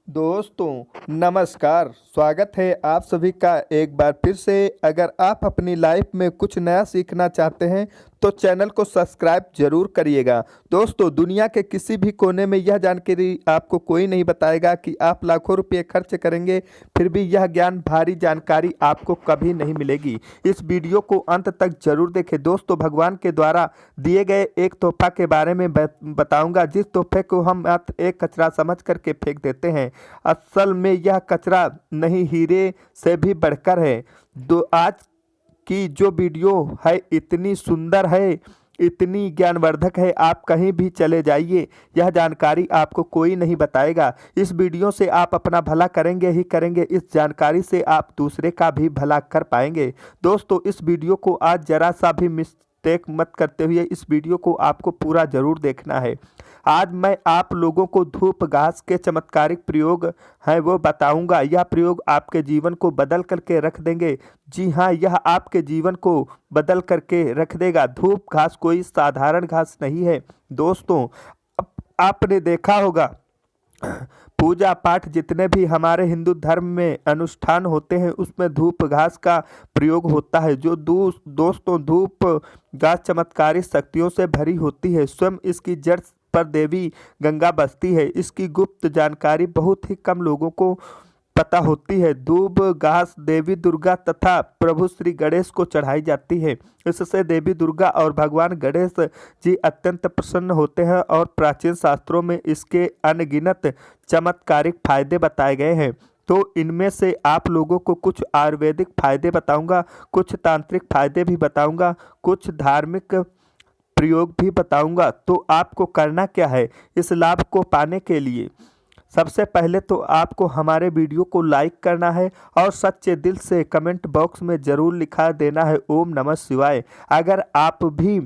दोस्तों नमस्कार। स्वागत है आप सभी का एक बार फिर से। अगर आप अपनी लाइफ में कुछ नया सीखना चाहते हैं तो चैनल को सब्सक्राइब जरूर करिएगा। दोस्तों, दुनिया के किसी भी कोने में यह जानकारी आपको कोई नहीं बताएगा कि आप लाखों रुपए खर्च करेंगे फिर भी यह ज्ञान भारी जानकारी आपको कभी नहीं मिलेगी। इस वीडियो को अंत तक जरूर देखें। दोस्तों, भगवान के द्वारा दिए गए एक तोहफा के बारे में बताऊंगा, जिस तोहफे को हम मात्र एक कचरा समझ करके फेंक देते हैं। असल में यह कचरा नहीं, हीरे से भी बढ़कर है। आज की जो वीडियो है इतनी सुंदर है, इतनी ज्ञानवर्धक है, आप कहीं भी चले जाइए यह जानकारी आपको कोई नहीं बताएगा। इस वीडियो से आप अपना भला करेंगे ही करेंगे, इस जानकारी से आप दूसरे का भी भला कर पाएंगे। दोस्तों, इस वीडियो को आज जरा सा भी मिस्टेक मत करते हुए इस वीडियो को आपको पूरा जरूर देखना है। आज मैं आप लोगों को धूप घास के चमत्कारिक प्रयोग हैं वो बताऊंगा। यह प्रयोग आपके जीवन को बदल करके रख देंगे। जी हाँ, यह आपके जीवन को बदल करके रख देगा। धूप घास कोई साधारण घास नहीं है। दोस्तों, आपने देखा होगा पूजा पाठ जितने भी हमारे हिंदू धर्म में अनुष्ठान होते हैं उसमें धूप घास का प्रयोग होता है। जो दोस्तों, धूप घास चमत्कारी शक्तियों से भरी होती है। स्वयं इसकी जड़ पर देवी गंगा बसती है। इसकी गुप्त जानकारी बहुत ही कम लोगों को पता होती है। दूब घास देवी दुर्गा तथा प्रभु श्री गणेश को चढ़ाई जाती है। इससे देवी दुर्गा और भगवान गणेश जी अत्यंत प्रसन्न होते हैं और प्राचीन शास्त्रों में इसके अनगिनत चमत्कारिक फायदे बताए गए हैं। तो इनमें से आप लोगों को कुछ आयुर्वेदिक फायदे बताऊंगा, कुछ तांत्रिक फायदे भी बताऊंगा, कुछ धार्मिक प्रयोग भी बताऊंगा। तो आपको करना क्या है इस लाभ को पाने के लिए? सबसे पहले तो आपको हमारे वीडियो को लाइक करना है और सच्चे दिल से कमेंट बॉक्स में जरूर लिखा देना है ओम नमः शिवाय। अगर आप भी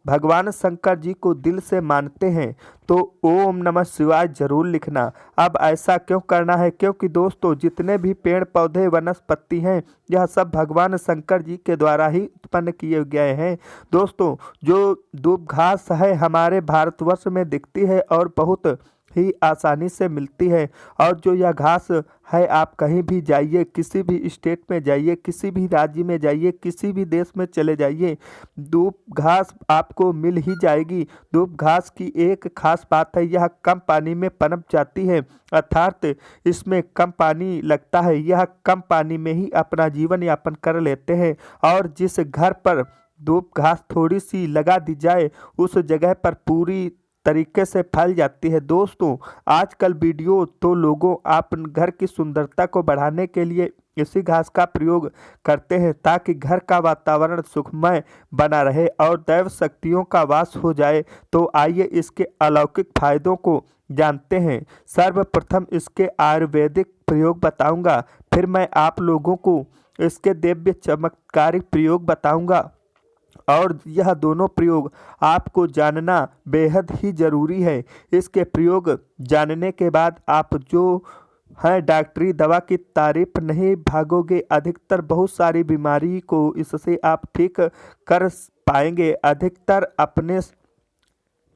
भगवान शंकर जी को दिल से मानते हैं तो ओम नमः शिवाय जरूर लिखना। अब ऐसा क्यों करना है? क्योंकि दोस्तों, जितने भी पेड़ पौधे वनस्पति हैं यह सब भगवान शंकर जी के द्वारा ही उत्पन्न किए गए हैं। दोस्तों, जो दूब घास है हमारे भारतवर्ष में दिखती है और बहुत ही आसानी से मिलती है। और जो यह घास है, आप कहीं भी जाइए, किसी भी स्टेट में जाइए, किसी भी राज्य में जाइए, किसी भी देश में चले जाइए, दूब घास आपको मिल ही जाएगी। दूब घास की एक खास बात है, यह कम पानी में पनप जाती है, अर्थात इसमें कम पानी लगता है। यह कम पानी में ही अपना जीवन यापन कर लेते हैं। और जिस घर पर दूब घास थोड़ी सी लगा दी जाए उस जगह पर पूरी तरीके से फैल जाती है। दोस्तों, आजकल वीडियो तो लोगों आप घर की सुंदरता को बढ़ाने के लिए इसी घास का प्रयोग करते हैं ताकि घर का वातावरण सुखमय बना रहे और दैव शक्तियों का वास हो जाए। तो आइए इसके अलौकिक फायदों को जानते हैं। सर्वप्रथम इसके आयुर्वेदिक प्रयोग बताऊंगा, फिर मैं आप लोगों को इसके दिव्य चमत्कारिक प्रयोग बताऊंगा। और यह दोनों प्रयोग आपको जानना बेहद ही जरूरी है। इसके प्रयोग जानने के बाद आप जो है डॉक्टरी दवा की तारीफ नहीं भागोगे। अधिकतर बहुत सारी बीमारी को इससे आप ठीक कर पाएंगे। अधिकतर अपने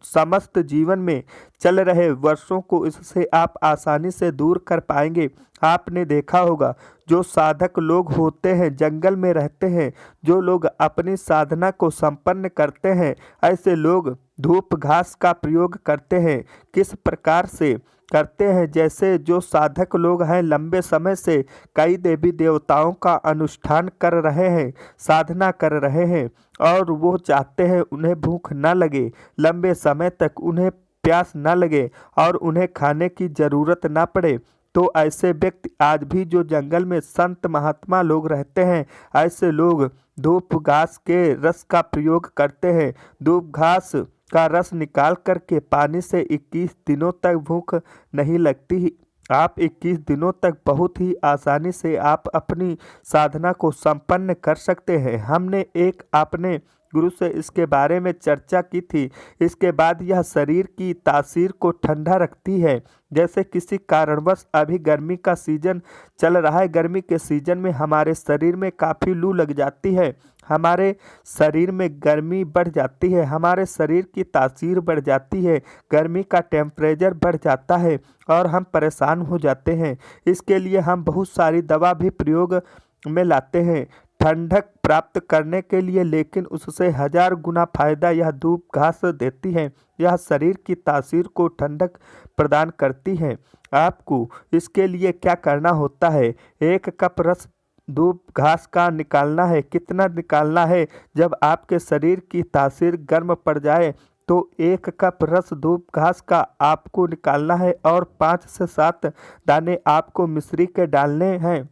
समस्त जीवन में चल रहे वर्षों को इससे आप आसानी से दूर कर पाएंगे। आपने देखा होगा जो साधक लोग होते हैं जंगल में रहते हैं, जो लोग अपनी साधना को संपन्न करते हैं, ऐसे लोग धूप घास का प्रयोग करते हैं। किस प्रकार से करते हैं? जैसे जो साधक लोग हैं लंबे समय से कई देवी देवताओं का अनुष्ठान कर रहे हैं, साधना कर रहे हैं और वो चाहते हैं उन्हें भूख न लगे, लंबे समय तक उन्हें प्यास न लगे और उन्हें खाने की जरूरत ना पड़े। तो ऐसे व्यक्ति आज भी जो जंगल में संत महात्मा लोग रहते हैं, ऐसे लोग धूप घास के रस का प्रयोग करते हैं। धूप घास का रस निकाल करके पानी से 21 दिनों तक भूख नहीं लगती। आप 21 दिनों तक बहुत ही आसानी से आप अपनी साधना को संपन्न कर सकते हैं। हमने एक आपने गुरु से इसके बारे में चर्चा की थी। इसके बाद यह शरीर की तासीर को ठंडा रखती है। जैसे किसी कारणवश अभी गर्मी का सीजन चल रहा है, गर्मी के सीजन में हमारे शरीर में काफ़ी लू लग जाती है, हमारे शरीर में गर्मी बढ़ जाती है, हमारे शरीर की तासीर बढ़ जाती है, गर्मी का टेम्परेचर बढ़ जाता है और हम परेशान हो जाते हैं। इसके लिए हम बहुत सारी दवा भी प्रयोग में लाते हैं ठंडक प्राप्त करने के लिए, लेकिन उससे 1000 गुना फायदा यह धूप घास देती है। यह शरीर की तासीर को ठंडक प्रदान करती है। आपको इसके लिए क्या करना होता है, 1 कप रस धूप घास का निकालना है। कितना निकालना है, जब आपके शरीर की तासीर गर्म पड़ जाए तो 1 कप रस धूप घास का आपको निकालना है और 5 से 7 दाने आपको मिश्री के डालने हैं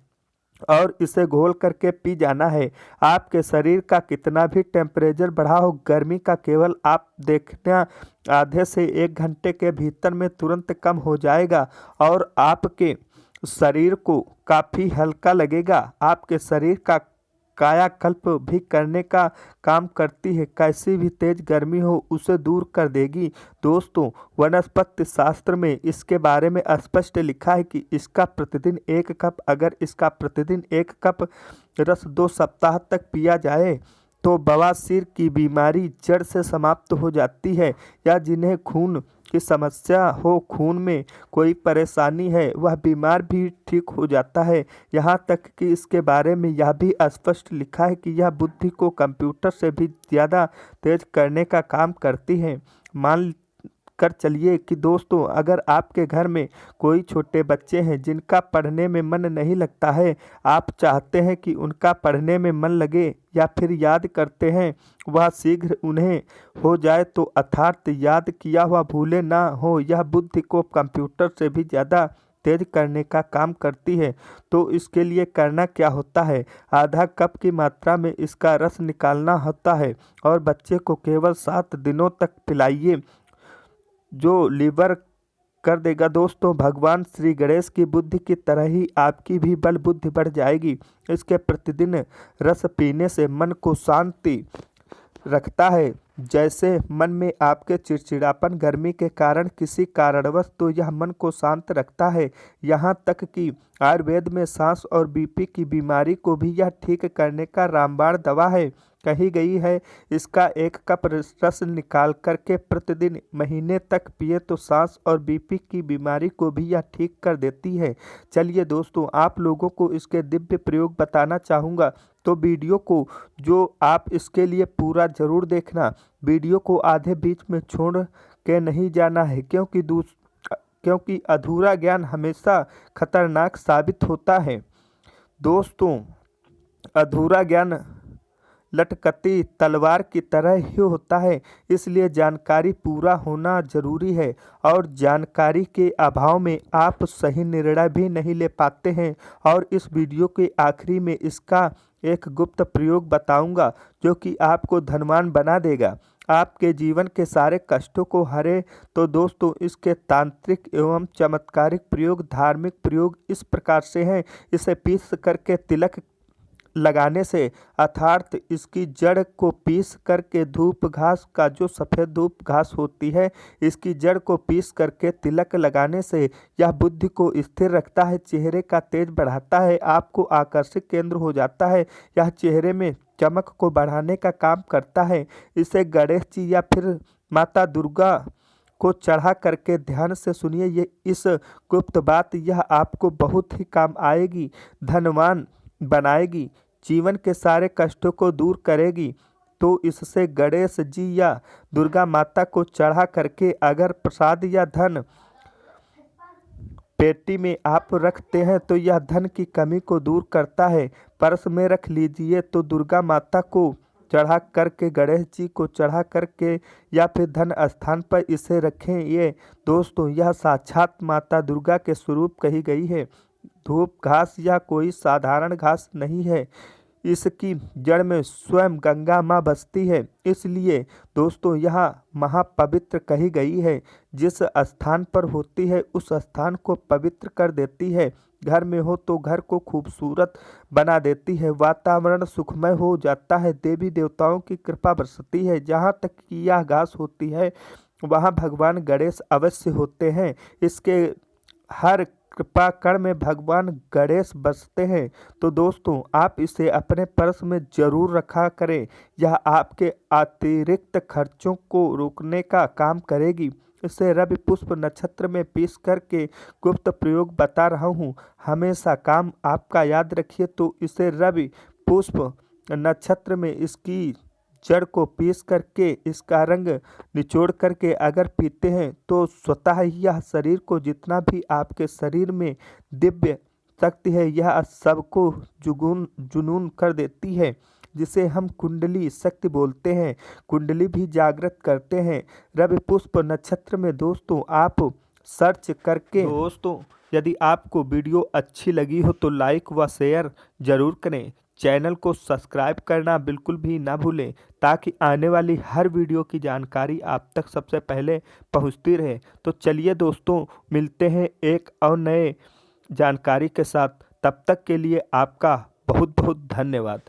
और इसे घोल करके पी जाना है। आपके शरीर का कितना भी टेम्परेचर बढ़ा हो, गर्मी का केवल आप देखना आधे से 1 घंटे के भीतर में तुरंत कम हो जाएगा और आपके शरीर को काफ़ी हल्का लगेगा। आपके शरीर का कायाकल्प भी करने का काम करती है, कैसी भी तेज गर्मी हो उसे दूर कर देगी। दोस्तों, वनस्पति शास्त्र में इसके बारे में स्पष्ट लिखा है कि इसका प्रतिदिन 1 कप, अगर इसका प्रतिदिन 1 कप रस 2 सप्ताह तक पिया जाए तो बवासीर की बीमारी जड़ से समाप्त हो जाती है। या जिन्हें खून की समस्या हो, खून में कोई परेशानी है, वह बीमार भी ठीक हो जाता है। यहाँ तक कि इसके बारे में यह भी स्पष्ट लिखा है कि यह बुद्धि को कंप्यूटर से भी ज़्यादा तेज करने का काम करती है। मान कर चलिए कि दोस्तों, अगर आपके घर में कोई छोटे बच्चे हैं जिनका पढ़ने में मन नहीं लगता है, आप चाहते हैं कि उनका पढ़ने में मन लगे या फिर याद करते हैं वह शीघ्र उन्हें हो जाए, तो अर्थात याद किया हुआ भूले ना हो, यह बुद्धि को कंप्यूटर से भी ज़्यादा तेज करने का काम करती है। तो इसके लिए करना क्या होता है, आधा कप की मात्रा में इसका रस निकालना होता है और बच्चे को केवल 7 दिनों तक पिलाइए, जो लीवर कर देगा। दोस्तों, भगवान श्री गणेश की बुद्धि की तरह ही आपकी भी बल बुद्धि बढ़ जाएगी। इसके प्रतिदिन रस पीने से मन को शांति रखता है। जैसे मन में आपके चिड़चिड़ापन, गर्मी के कारण किसी कारणवश, तो यह मन को शांत रखता है। यहाँ तक कि आयुर्वेद में सांस और बीपी की बीमारी को भी यह ठीक करने का रामबाण दवा है कही गई है। इसका 1 कप रस निकाल करके प्रतिदिन महीने तक पिए तो सांस और बीपी की बीमारी को भी यह ठीक कर देती है। चलिए दोस्तों, आप लोगों को इसके दिव्य प्रयोग बताना चाहूँगा, तो वीडियो को जो आप इसके लिए पूरा ज़रूर देखना। वीडियो को आधे बीच में छोड़ के नहीं जाना है, क्योंकि अधूरा ज्ञान हमेशा खतरनाक साबित होता है। दोस्तों, अधूरा ज्ञान लटकती तलवार की तरह ही होता है, इसलिए जानकारी पूरा होना जरूरी है और जानकारी के अभाव में आप सही निर्णय भी नहीं ले पाते हैं। और इस वीडियो के आखिरी में इसका एक गुप्त प्रयोग बताऊंगा जो कि आपको धनवान बना देगा, आपके जीवन के सारे कष्टों को हरे। तो दोस्तों, इसके तांत्रिक एवं चमत्कारिक प्रयोग, धार्मिक प्रयोग इस प्रकार से हैं। इसे पीस करके तिलक लगाने से, अर्थात इसकी जड़ को पीस करके धूप घास का, जो सफ़ेद धूप घास होती है, इसकी जड़ को पीस करके तिलक लगाने से यह बुद्धि को स्थिर रखता है, चेहरे का तेज बढ़ाता है, आपको आकर्षक केंद्र हो जाता है, यह चेहरे में चमक को बढ़ाने का काम करता है। इसे गणेश जी या फिर माता दुर्गा को चढ़ा करके ध्यान से सुनिए, ये इस गुप्त बात यह आपको बहुत ही काम आएगी, धनवान बनाएगी, जीवन के सारे कष्टों को दूर करेगी। तो इससे गणेश जी या दुर्गा माता को चढ़ा करके अगर प्रसाद या धन पेटी में आप रखते हैं तो यह धन की कमी को दूर करता है। पर्स में रख लीजिए तो दुर्गा माता को चढ़ा करके, गणेश जी को चढ़ा करके या फिर धन स्थान पर इसे रखें। ये दोस्तों, यह साक्षात माता दुर्गा के स्वरूप कही गई है। धूप घास यह कोई साधारण घास नहीं है, इसकी जड़ में स्वयं गंगा माँ बसती है, इसलिए दोस्तों यह महापवित्र कही गई है। जिस स्थान पर होती है उस स्थान को पवित्र कर देती है। घर में हो तो घर को खूबसूरत बना देती है, वातावरण सुखमय हो जाता है, देवी देवताओं की कृपा बरसती है। जहाँ तक कि यह घास होती है वहाँ भगवान गणेश अवश्य होते हैं। इसके हर कृपा कण में भगवान गणेश बसते हैं। तो दोस्तों आप इसे अपने पर्स में जरूर रखा करें, यह आपके अतिरिक्त खर्चों को रोकने का काम करेगी। इसे रवि पुष्प नक्षत्र में पीस करके गुप्त प्रयोग बता रहा हूँ, हमेशा काम आपका याद रखिए। तो इसे रवि पुष्प नक्षत्र में इसकी जड़ को पीस करके इसका रंग निचोड़ करके अगर पीते हैं तो स्वतः ही यह शरीर को जितना भी आपके शरीर में दिव्य शक्ति है यह सबको जुनून कर देती है, जिसे हम कुंडली शक्ति बोलते हैं। कुंडली भी जागृत करते हैं। रवि पुष्प नक्षत्र में दोस्तों आप सर्च करके दोस्तों यदि आपको वीडियो अच्छी लगी हो तो लाइक व शेयर जरूर करें। चैनल को सब्सक्राइब करना बिल्कुल भी ना भूलें, ताकि आने वाली हर वीडियो की जानकारी आप तक सबसे पहले पहुंचती रहे। तो चलिए दोस्तों मिलते हैं एक और नए जानकारी के साथ, तब तक के लिए आपका बहुत बहुत धन्यवाद।